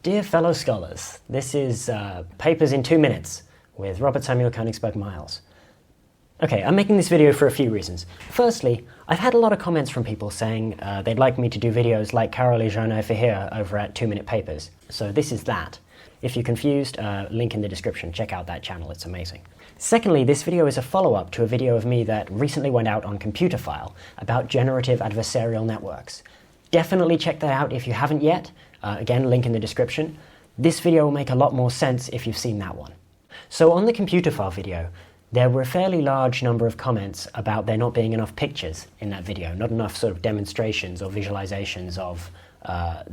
Dear fellow scholars, this is Papers in 2 Minutes with Robert Samuel Königsberg Miles. Okay, I'm making this video for a few reasons. Firstly, I've had a lot of comments from people saying they'd like me to do videos like Carolee Journet here over at 2 Minute Papers. So this is that. If you're confused, link in the description, check out that channel, it's amazing. Secondly, this video is a follow-up to a video of me that recently went out on Computer File about generative adversarial networks. Definitely check that out if you haven't yet. Again, link in the description. This video will make a lot more sense if you've seen that one. So on the Computer File video, there were a fairly large number of comments about there not being enough pictures in that video, not enough sort of demonstrations or visualizations of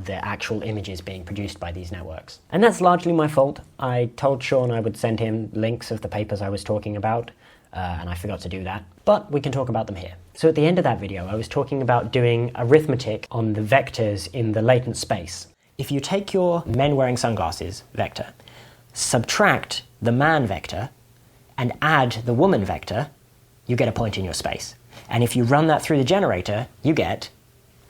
the actual images being produced by these networks. And that's largely my fault. I told Sean I would send him links of the papers I was talking about, and I forgot to do that. But we can talk about them here. So at the end of that video, I was talking about doing arithmetic on the vectors in the latent space. If you take your men wearing sunglasses vector, subtract the man vector, and add the woman vector, you get a point in your space. And if you run that through the generator, you get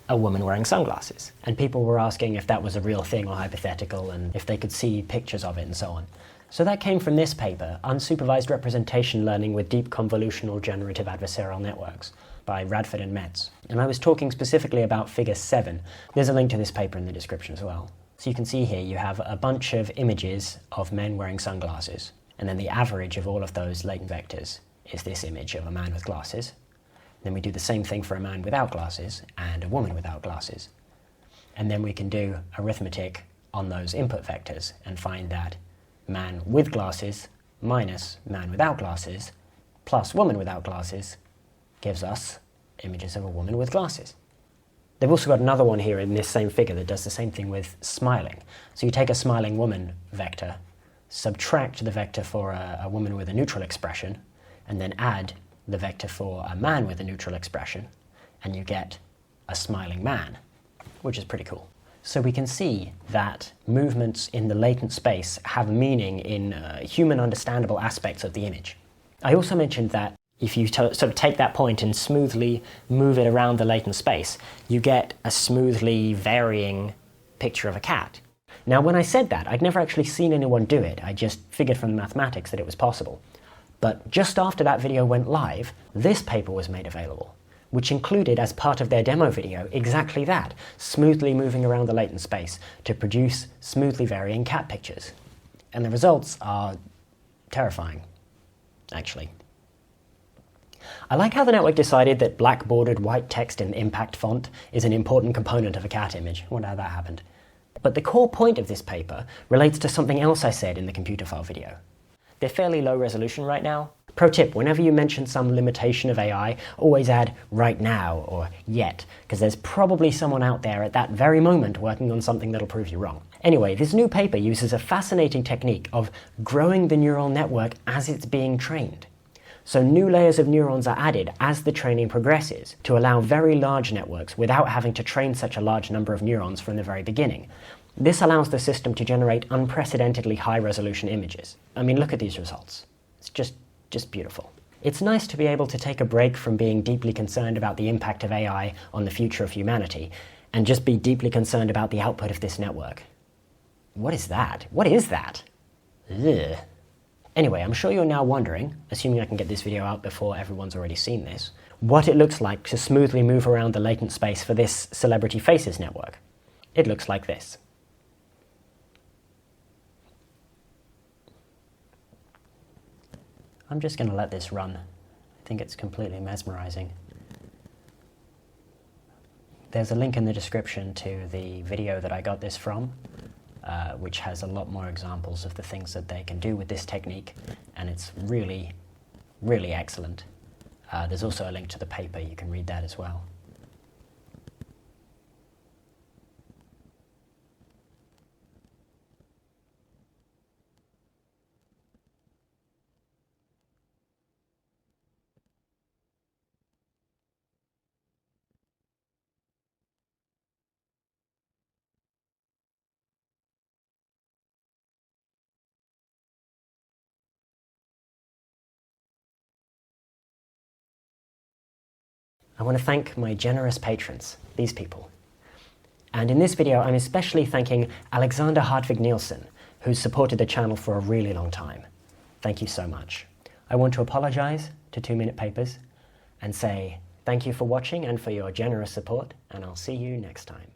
a woman wearing sunglasses. And people were asking if that was a real thing or hypothetical, and if they could see pictures of it and so on. So that came from this paper, Unsupervised Representation Learning with Deep Convolutional Generative Adversarial Networks, by Radford and Metz. And I was talking specifically about figure 7. There's a link to this paper in the description as well. So you can see here you have a bunch of images of men wearing sunglasses, and then the average of all of those latent vectors is this image of a man with glasses. Then we do the same thing for a man without glasses and a woman without glasses. And then we can do arithmetic on those input vectors and find that man with glasses minus man without glasses plus woman without glasses gives us images of a woman with glasses. They've also got another one here in this same figure that does the same thing with smiling. So you take a smiling woman vector, subtract the vector for a woman with a neutral expression, and then add the vector for a man with a neutral expression, and you get a smiling man, which is pretty cool. So we can see that movements in the latent space have meaning in human understandable aspects of the image. I also mentioned that if you sort of take that point and smoothly move it around the latent space, you get a smoothly varying picture of a cat. Now, when I said that, I'd never actually seen anyone do it. I just figured from the mathematics that it was possible. But just after that video went live, this paper was made available, which included as part of their demo video exactly that, smoothly moving around the latent space to produce smoothly varying cat pictures. And the results are terrifying, actually. I like how the network decided that black bordered white text in impact font is an important component of a cat image. I wonder how that happened. But the core point of this paper relates to something else I said in the Computer File video. They're fairly low resolution right now. Pro tip, whenever you mention some limitation of AI, always add right now or yet, because there's probably someone out there at that very moment working on something that'll prove you wrong. Anyway, this new paper uses a fascinating technique of growing the neural network as it's being trained. So new layers of neurons are added as the training progresses to allow very large networks without having to train such a large number of neurons from the very beginning. This allows the system to generate unprecedentedly high-resolution images. I mean, look at these results. It's just beautiful. It's nice to be able to take a break from being deeply concerned about the impact of AI on the future of humanity and just be deeply concerned about the output of this network. What is that? What is that? Ugh. Anyway, I'm sure you're now wondering, assuming I can get this video out before everyone's already seen this, what it looks like to smoothly move around the latent space for this celebrity faces network. It looks like this. I'm just going to let this run. I think it's completely mesmerizing. There's a link in the description to the video that I got this from, which has a lot more examples of the things that they can do with this technique, and it's really, really excellent. There's also a link to the paper, you can read that as well. I want to thank my generous patrons, these people. And in this video, I'm especially thanking Alexander Hartvig Nielsen, who's supported the channel for a really long time. Thank you so much. I want to apologize to 2 Minute Papers and say thank you for watching and for your generous support, and I'll see you next time.